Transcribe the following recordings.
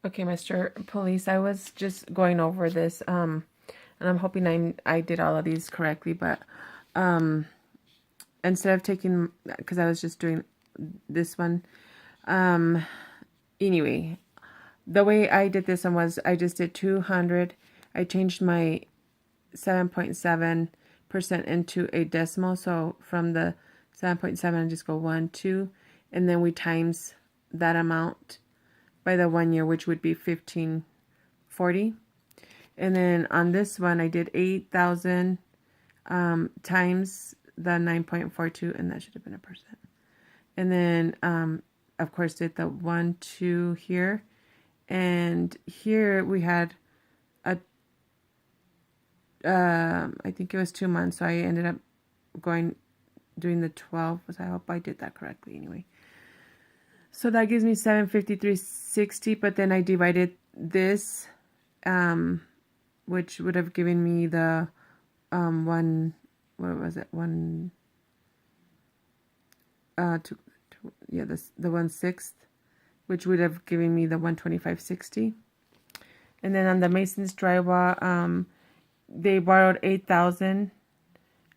Okay, Mr. Police, I was just going over this, and I'm hoping I did all of these correctly, but instead of taking, because I was just doing this one, anyway, the way I did this one was I just did 200. I changed my 7.7% into a decimal, so from the 7.7, I just go 1, 2, and then we times that amount by the 1 year, which would be 1540. And then on this one, I did 8,000 times the 9.42, and that should have been a percent. And then, of course, did the 1, 2 here. And here we had a, I think it was 2 months, so I ended up doing the 12. I hope I did that correctly anyway. So that gives me 753.60, but then I divided this, which would have given me the one, what was it, one, yeah, the 1/6, which would have given me the 125.60. And then on the Mason's drywall, they borrowed 8,000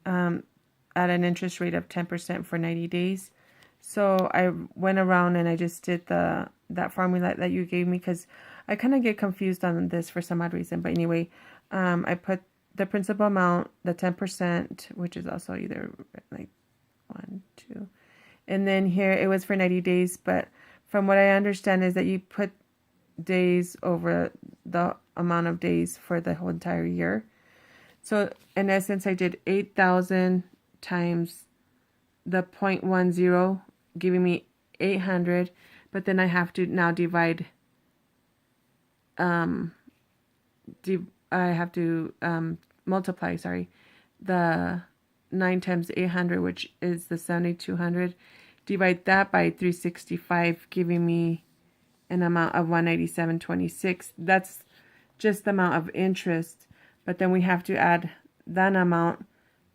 at an interest rate of 10% for 90 days. So I went around and I just did that formula that you gave me, because I kind of get confused on this for some odd reason. But anyway, I put the principal amount, the 10%, which is also either like 1, 2. And then here it was for 90 days. But from what I understand is that you put days over the amount of days for the whole entire year. So in essence, I did 8,000 times the 0.10, giving me 800, but then I have to now divide, I have to multiply, the 9 times 800, which is the 7,200, divide that by 365, giving me an amount of 197.26. That's just the amount of interest, but then we have to add that amount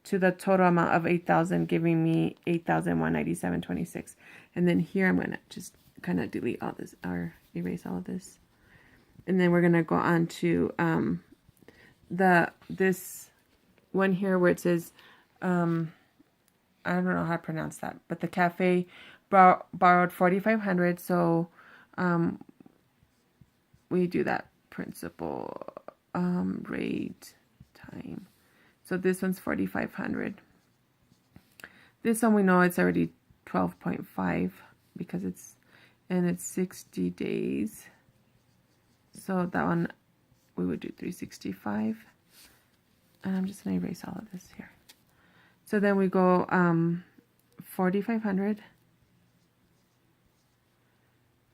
to the total amount of 8,000, giving me 8,197.26. And then here I'm going to just kind of delete all this, or erase all of this. And then we're going to go on to this one here where it says, I don't know how to pronounce that, but the cafe borrowed 4,500. So we do that principal rate time. So this one's 4,500. This one we know it's already 12.5 because it's 60 days. So that one we would do 365. And I'm just going to erase all of this here. So then we go 4,500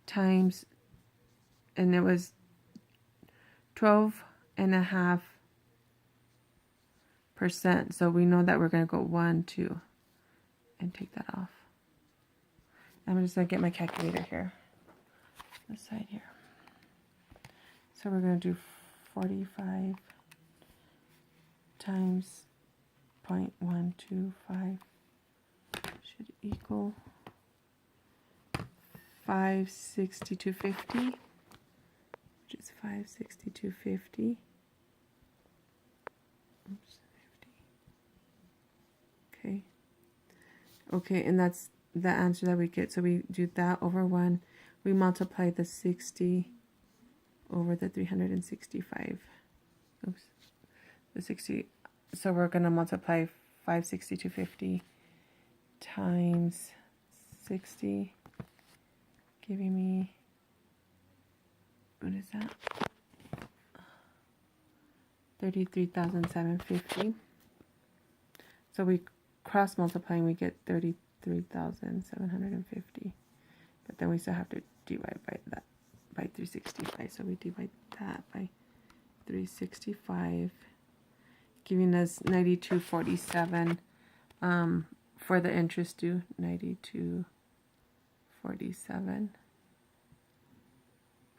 times, and it was 12.5%. So we know that we're going to go 1, 2, and take that off. I'm just going to get my calculator here, this side here. So we're going to do 45 times 0.125 should equal 562.50, which is 562.50. Okay, and that's the answer that we get. So we do that over 1. We multiply the 60 over the 365. Oops. The 60. So we're going to multiply 562.50 times 60, giving me, what is that? 33,750. So we cross multiplying, we get 33,750. But then we still have to divide by 365. So we divide that by 365, giving us 92.47 for the interest due. 92.47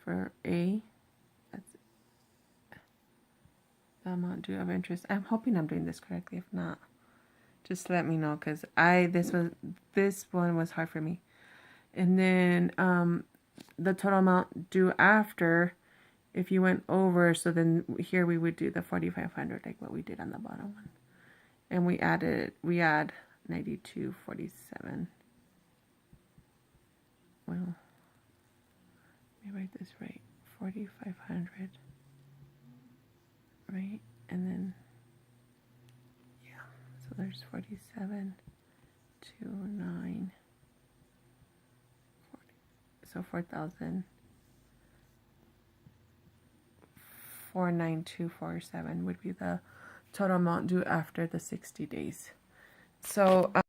for A. That's the amount due of interest. I'm hoping I'm doing this correctly. If not, just let me know, because this one was hard for me. And then the total amount due after if you went over. So then here we would do the 4,500 like what we did on the bottom one, and we add 92.47. Well, let me write this right. 4,500, right? And then yeah, so there's 47 to 9, 40. So 4,492.47 would be the total amount due after the 60 days. So